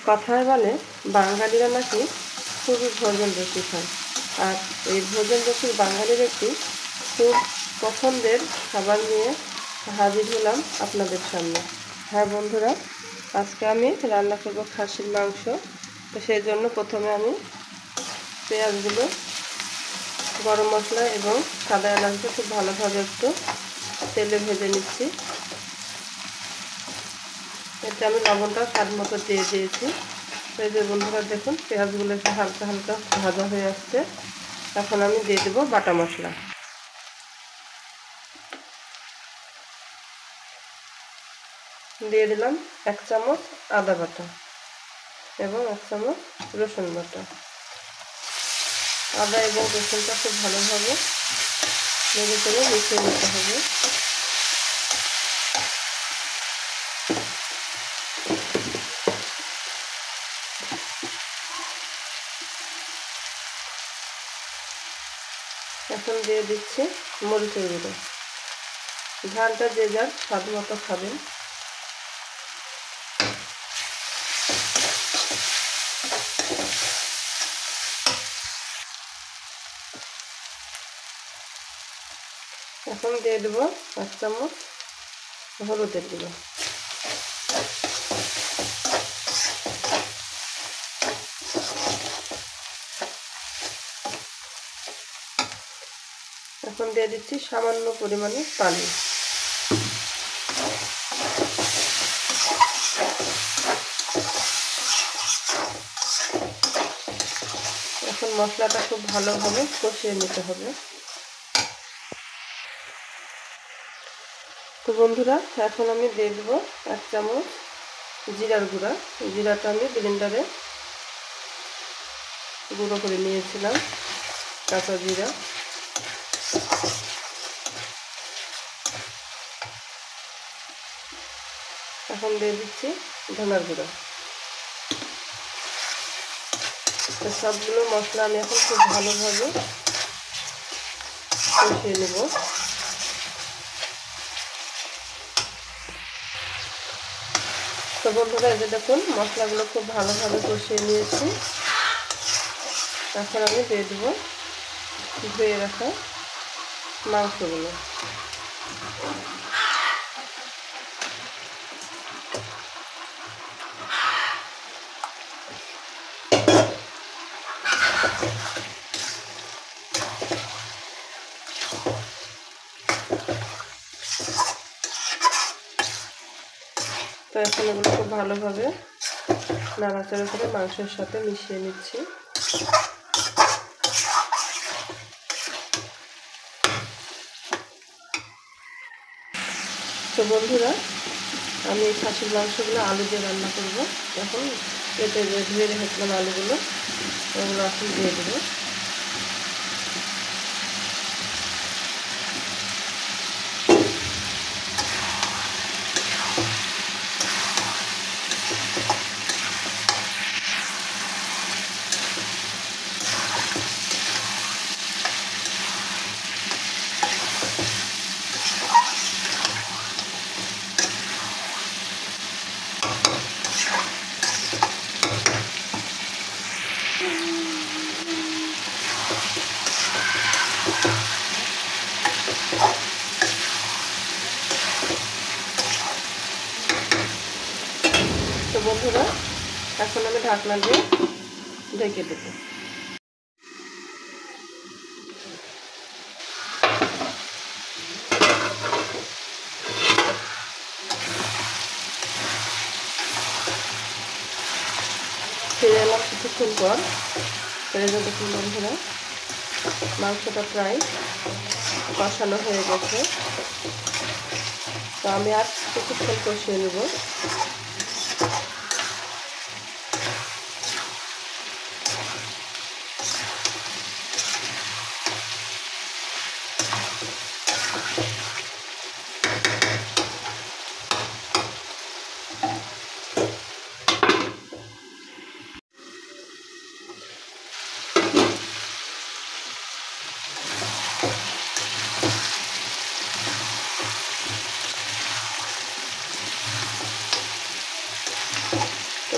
কথায় বলে বাঙালিরা নাকি খুবই ভোজন রসিক হয়, আর এই ভোজন রসিক বাঙালির একটি খুব পছন্দের খাবার নিয়ে হাজির হলাম আপনাদের সামনে। হ্যাঁ বন্ধুরা, আজকে আমি রান্না করব খাসির মাংস। তো সেই জন্য প্রথমে আমি পেঁয়াজগুলো, গরম মশলা এবং সাদা এলাচটা খুব ভালোভাবে একটু তেলে ভেজে নিচ্ছি। এতে আমি লবণটা স্বাদ মতো দিয়ে দিয়েছি। এই যে বন্ধুরা দেখুন, পেঁয়াজগুলো একটু হালকা হালকা ভাজা হয়ে আসছে। এখন আমি দিয়ে দেবো বাটা মশলা। দিয়ে দিলাম 1 চামচ আদা বাটা এবং 1 চামচ রসুন বাটা। আদা এবং রসুনটা খুব ভালোভাবে নেড়ে চেড়ে মিশিয়ে নিতে হবে। এখন দিয়ে দিচ্ছি মরিচের গুঁড়ো। ঝালটা যে যার স্বাদ মতো খাবেন। এখন দিয়ে দেবো 1 চামচ হলুদের গুঁড়ো। এখন দিয়ে দিচ্ছি সামান্য পরিমাণে পানি। এখন মশলাটা খুব ভালোভাবে কষিয়ে নিতে হবে। তো বন্ধুরা, এখন আমি দিয়ে দেবো 1 চামচ জিরার গুঁড়া। জিরাটা আমি ব্লেন্ডারে গুঁড়ো করে নিয়েছিলাম, কাঁচা জিরা। এখন দিয়ে দিচ্ছি ধনার গুঁড়া। তো সবগুলো মশলা আমি এখন খুব ভালোভাবে কষিয়ে নেব। তো বন্ধুরা, এই যে দেখুন, মশলাগুলো খুব ভালোভাবে কষিয়ে নিয়েছি। এখন আমি দিয়ে দেবো ধুয়ে রাখা মাংসগুলো। তো এখন এগুলো খুব ভালোভাবে নাড়াচাড়া করে মাংসের সাথে মিশিয়ে নিচ্ছি। তো বন্ধুরা, আমি এই খাসির মাংসগুলো আলু দিয়ে রান্না করব। এখন কেটে ধুয়ে রেখেছিলাম আলুগুলো, ওগুলো এখন দিয়ে দেবো। তো বন্ধুরা, এখন আমি ঢাকনা দিয়ে ঢেকে দেব। ফিরে এলাম কিছুক্ষণ পর। ফিরে যে দেখুন বন্ধুরা, মাংসটা প্রায় কষানো হয়ে গেছে। তো আমি আর কিছুক্ষণ কষিয়ে নেব।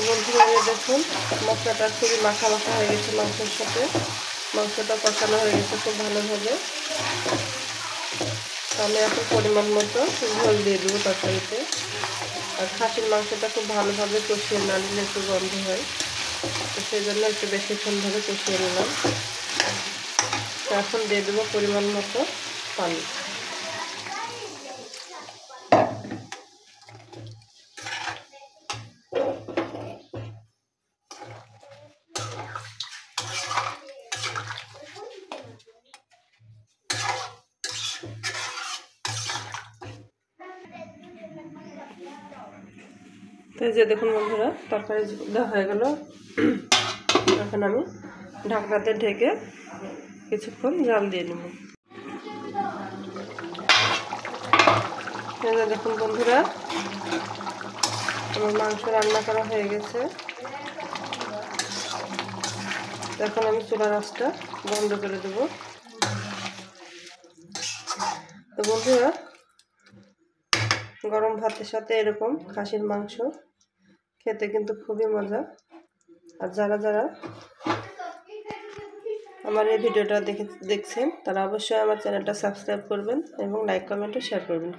বন্ধুরা দেখুন মশলাটা খুবই মাখা মাখা হয়ে গেছে মাংসের সাথে। মাংসটা কষানো হয়ে গেছে খুব ভালোভাবে। আমি এখন পরিমাণ মতো ঝোল দিয়ে দেবো তরকারিতে। আর খাসির মাংসটা খুব ভালোভাবে কষিয়ে না নিলে একটু গন্ধ হয়, তো সেই জন্য একটু বেশিক্ষণভাবে কষিয়ে নিলাম। এখন দিয়ে দেবো পরিমাণ মতো পানি। তো এই যে দেখুন বন্ধুরা তরকারি দেওয়া হয়ে গেল। এখন আমি ঢাকনাতে ঢেকে কিছুক্ষণ জাল দিয়ে নেব। এই যে দেখুন বন্ধুরা আমার মাংস রান্না করা হয়ে গেছে। এখন আমি চুলার আঁচটা বন্ধ করে দেব। তো বন্ধুরা গরম ভাতের সাথে এরকম খাসির মাংস খেতে কিন্তু খুবই মজা। আর যারা যারা আমার এই ভিডিওটা দেখছেন তারা অবশ্যই আমার চ্যানেলটা সাবস্ক্রাইব করবেন এবং লাইক কমেন্ট ও শেয়ার করবেন।